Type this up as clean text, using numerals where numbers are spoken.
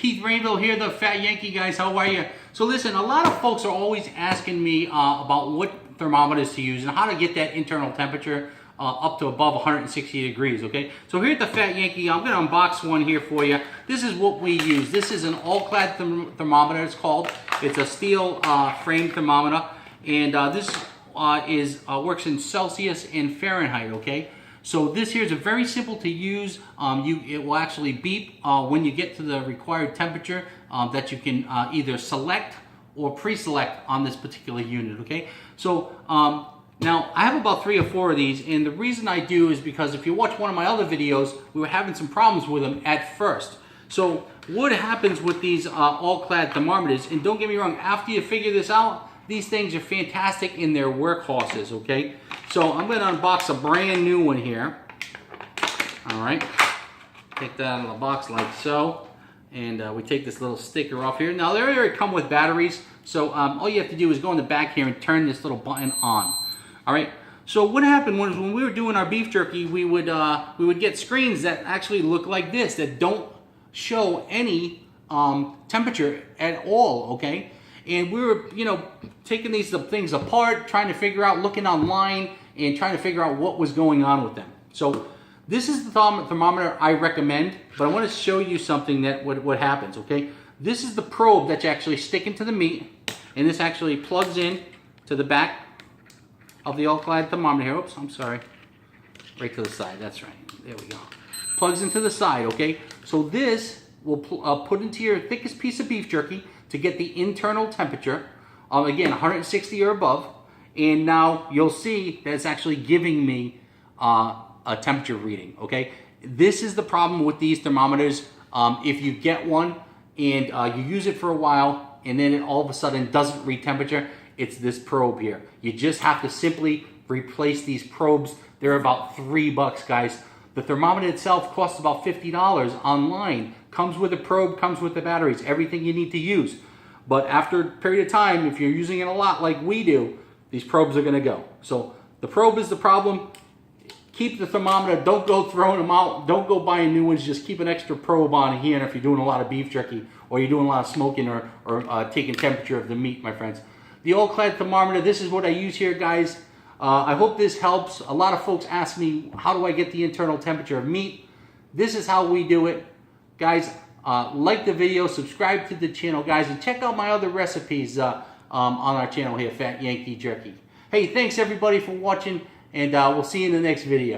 Keith Rainville here, the Fat Yankee guys. How are you? So listen, a lot of folks are always asking me about what thermometers to use and how to get that internal temperature up to above 160 degrees, okay? So here at the Fat Yankee, I'm gonna unbox one here for you. This is what we use. This is an All-Clad thermometer, it's called. It's a steel frame thermometer, and this works in Celsius and Fahrenheit, okay? So this here is a very simple to use. It will actually beep when you get to the required temperature that you can either select or pre-select on this particular unit, okay? So now I have about 3 or 4 of these, and the reason I do is because if you watch one of my other videos, we were having some problems with them at first. So what happens with these All-Clad thermometers, and don't get me wrong, after you figure this out, these things are fantastic in their workhorses, okay? So I'm going to unbox a brand new one here. All right, take that out of the box like so. And we take this little sticker off here. Now they already come with batteries, so all you have to do is go in the back here and turn this little button on. All right, so what happened was when we were doing our beef jerky, we would get screens that actually look like this, that don't show any temperature at all, okay? And we were, taking these things apart, trying to figure out, looking online, and trying to figure out what was going on with them. So this is the thermometer I recommend, but I want to show you something that what happens, okay? This is the probe that you actually stick into the meat, and this actually plugs in to the back of the All-Clad thermometer here. Oops, I'm sorry. Right to the side, that's right. There we go. Plugs into the side, okay? So this will put into your thickest piece of beef jerky to get the internal temperature, again, 160 or above, and now you'll see that it's actually giving me a temperature reading, okay? This is the problem with these thermometers. If you get one and you use it for a while and then it all of a sudden doesn't read temperature, it's this probe here. You just have to simply replace these probes. They're about $3, guys. The thermometer itself costs about $50 online. Comes with a probe, comes with the batteries, everything you need to use. But after a period of time, if you're using it a lot like we do, these probes are gonna go. So the probe is the problem. Keep the thermometer, don't go throwing them out, don't go buying new ones, just keep an extra probe on here if you're doing a lot of beef jerky or you're doing a lot of smoking or taking temperature of the meat, my friends. The All-Clad thermometer, this is what I use here, guys. I hope this helps. A lot of folks ask me, how do I get the internal temperature of meat? This is how we do it. Guys, like the video, subscribe to the channel, guys, and check out my other recipes on our channel here, Fat Yankee Jerky. Hey, thanks everybody for watching, and we'll see you in the next video.